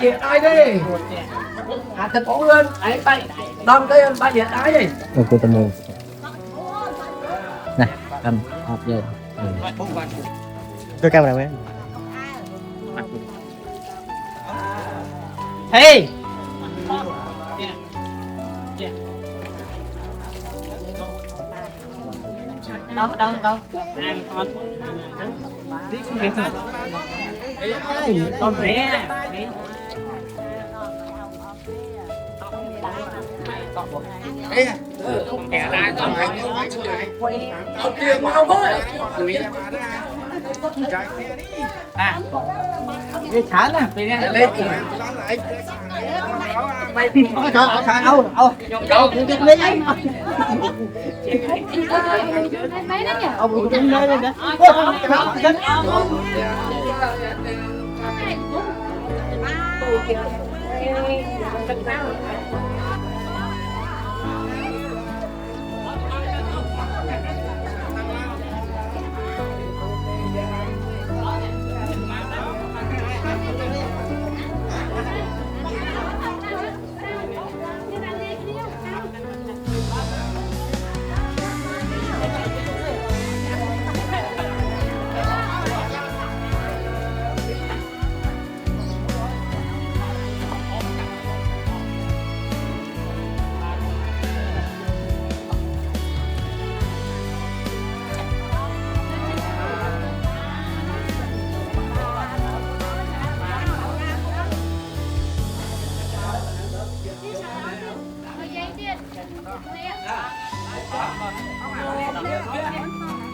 chuyện ai đi thịt bổ lên tay đâm cái ba về đái đi cô tâm mù này cầm hộp về tôi cao nào em hey đâu con mẹ kẻ lại con ông kia mau thôi à cái chán à vì nghe lên mày đâu cũng lấy ấy mấy đó nhỉ ông cũng lấy lên đó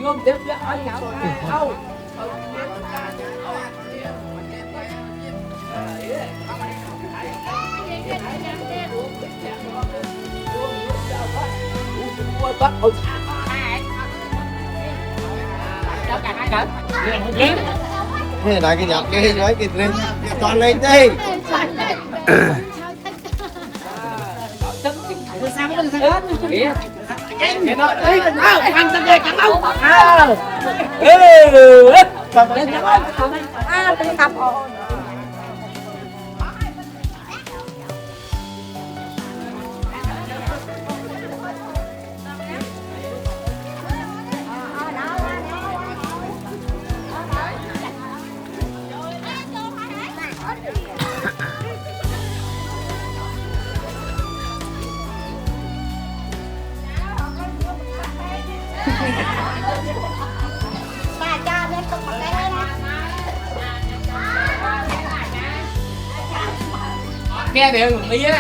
gom tiếp với anh đâu cái này cái nhật cái nói cái lên toàn lên đi cái nó đấy ăn tao nghe cắn đâu cầm lên tôi tập bà cha lên không cái đây nghe điều mía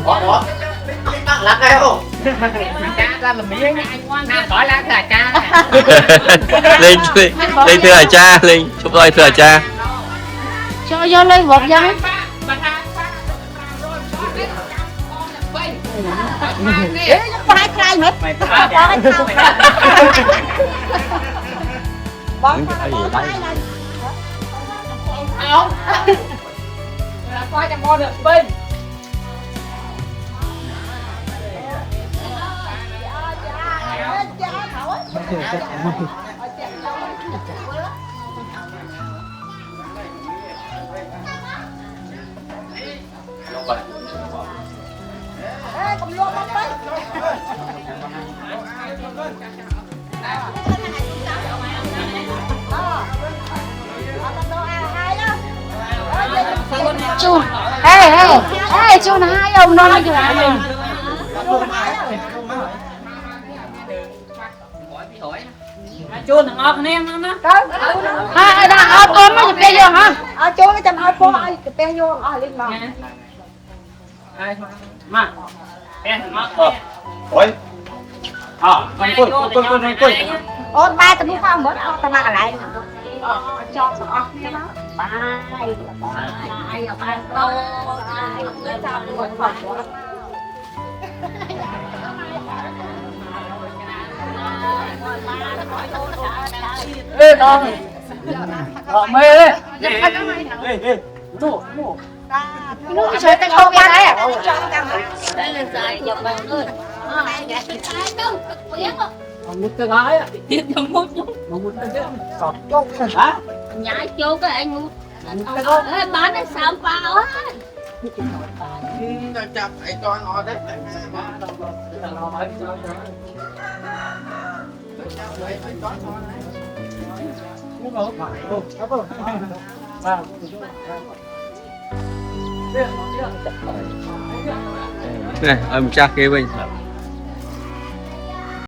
ủa lắc đây không cha ra là mía nào khỏi lắc là cha lên thưa hải cha lên chúc rồi thưa hải cha cho vô lên vọt dân phải khai mất bón không coi cho con được bên cầm luôn bông bay chun ê chun hai ông nó chưa ăn chôn thằng ốc nè nó hai đã ốp ốm nó chụp vô hả chun nó chầm ốp vô ai chụp vô lên mà mà em ốc ôi con ôn ba tao muốn không bớt tao mang lại cho ốc cái đó ba ê con mê đấy nó chơi tay không ra đấy đây là dài dọc vào ơi một cái gái á tiếp trong một chút một cái sọt chốt hả nhảy vô cái anh bán đến 3 bao á. Chập ai cho ngồi đấy. này, cha kế bên.